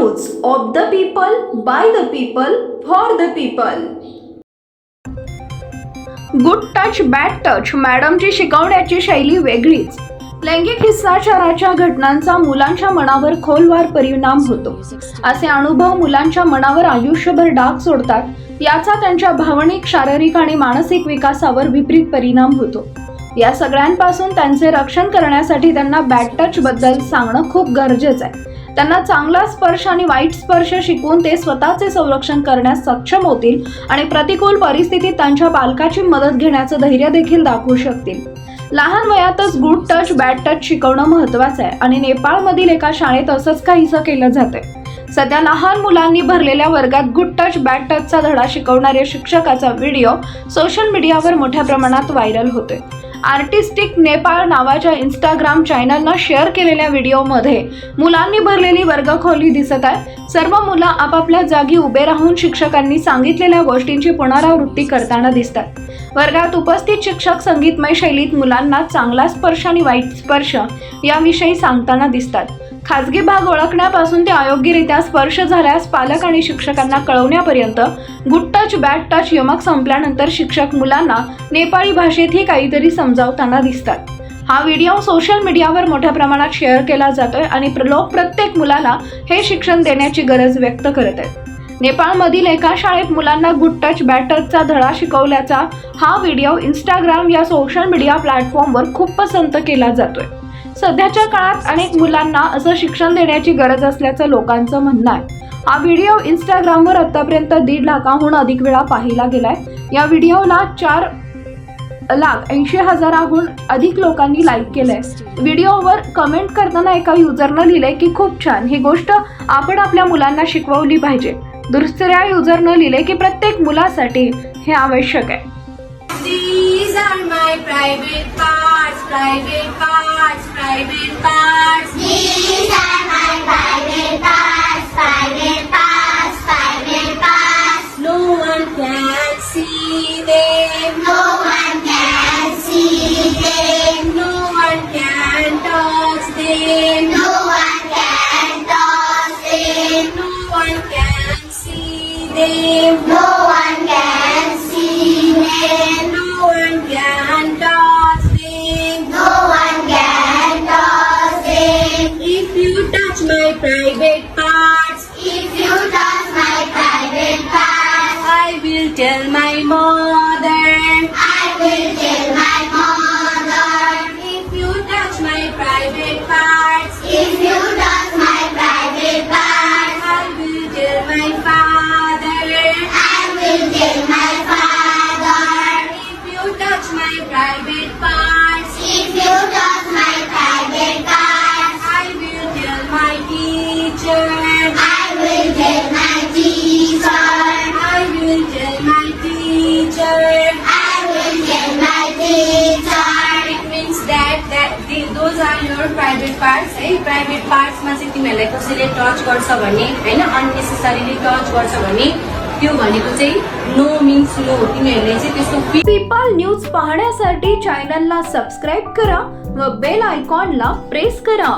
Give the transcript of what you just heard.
News of the people, by the people, for the people. Good touch, bad touch. मॅडमची शिकवण्याची शैली वेगळीच. लैंगिक हिंसाचाराच्या घटनांचा मुलांच्या मनावर खोलवर परिणाम होतो. असे अनुभव मुलांच्या मनावर आयुष्यभर डाग सोडतात. याचा त्यांच्या भावनिक, शारीरिक आणि मानसिक विकासावर विपरीत परिणाम होतो. या सगळ्यांपासून त्यांचे रक्षण करण्यासाठी त्यांना बॅड टच बद्दल सांगणं खूप गरजेचं आहे. त्यांना चांगला स्पर्श आणि वाईट स्पर्श शिकवून ते स्वतःचे संरक्षण करण्यास सक्षम होतील आणि प्रतिकूल परिस्थितीत त्यांच्या पालकाची मदत घेण्याचं धैर्य देखील दाखवू शकतील. लहान वयातच गुड टच, बॅड टच शिकवणं महत्त्वाचं आहे आणि नेपाळमधील एका शाळेत असंच काहीसं केलं जातंय. सध्या लहान मुलांनी भरलेल्या वर्गात गुड टच, बॅड टचचा धडा शिकवणाऱ्या शिक्षकाचा व्हिडिओ सोशल मीडियावर मोठ्या प्रमाणात व्हायरल होतोय. आर्टिस्टिक नेपाळ नावाच्या इंस्टाग्राम चॅनलनं शेअर केलेल्या व्हिडिओमध्ये मुलांनी भरलेली वर्गखोली दिसत आहे. सर्व मुलं आपापल्या जागी उभे राहून शिक्षकांनी सांगितलेल्या गोष्टींची पुनरावृत्ती करताना दिसतात. वर्गात उपस्थित शिक्षक संगीतमय शैलीत मुलांना चांगला स्पर्श आणि वाईट स्पर्श याविषयी सांगताना दिसतात. खाजगी भाग ओळखण्यापासून ते अयोग्यरित्या स्पर्श झाल्यास पालक आणि शिक्षकांना कळवण्यापर्यंत गुड टच, बॅड टच यमक संपल्यानंतर शिक्षक मुलांना नेपाळी भाषेतही काहीतरी समजावताना दिसतात. हा व्हिडिओ सोशल मीडियावर मोठ्या प्रमाणात शेअर केला जातोय आणि लोक प्रत्येक मुलाला हे शिक्षण देण्याची गरज व्यक्त करत आहेत. नेपाळमधील एका शाळेत मुलांना गुड टच, बॅड टचचा धडा शिकवल्याचा हा व्हिडिओ इंस्टाग्राम या सोशल मीडिया प्लॅटफॉर्मवर खूप पसंत केला जातोय. सध्याच्या काळात अनेक मुलांना असं शिक्षण देण्याची गरज असल्याचं लोकांचं म्हणणं आहे. हा व्हिडिओ इंस्टाग्रामवर आतापर्यंत 1.5 लाखाहून अधिक वेळा पाहिला गेलाय. या व्हिडिओला 4,80,000हून अधिक लोकांनी लाईक केलंय. व्हिडिओवर कमेंट करताना एका युजरनं लिहिलंय की खूप छान, ही गोष्ट आपण आपल्या मुलांना शिकवली पाहिजे. दुसऱ्या युजरनं लिहिलंय की प्रत्येक मुलासाठी हे आवश्यक आहे. These are my private parts, private parts, private parts. These are my private parts, private parts, private parts. No one can see them. No one can see them. No one can touch them. No one can touch them. No one can see them. No one can see them. No one can touch them. No one can touch them. If you touch my private parts, If you touch my private parts, I will tell my mother. I will tell my mother. If you touch my private parts, If you touch my private parts, I will tell my father. I will tell my father. If you touch my private parts, If you touch my private parts, I will tell my teacher. I will tell my teacher. I will tell my teacher. I will tell my teacher. It means that those are your private parts. है private parts मा चाहिँ तिमीहरुलाई कसैले touch गर्छ भने हैन, unnecessarily touch गर्छ भने त्यो भनेको चाहिँ नो मिन्स नो. तिमीहरुले चाहिँ त्यस्तो पीपल न्यूज पाहण्यासाठी चॅनलला सबस्क्राईब करा व बेल आयकॉनला प्रेस करा.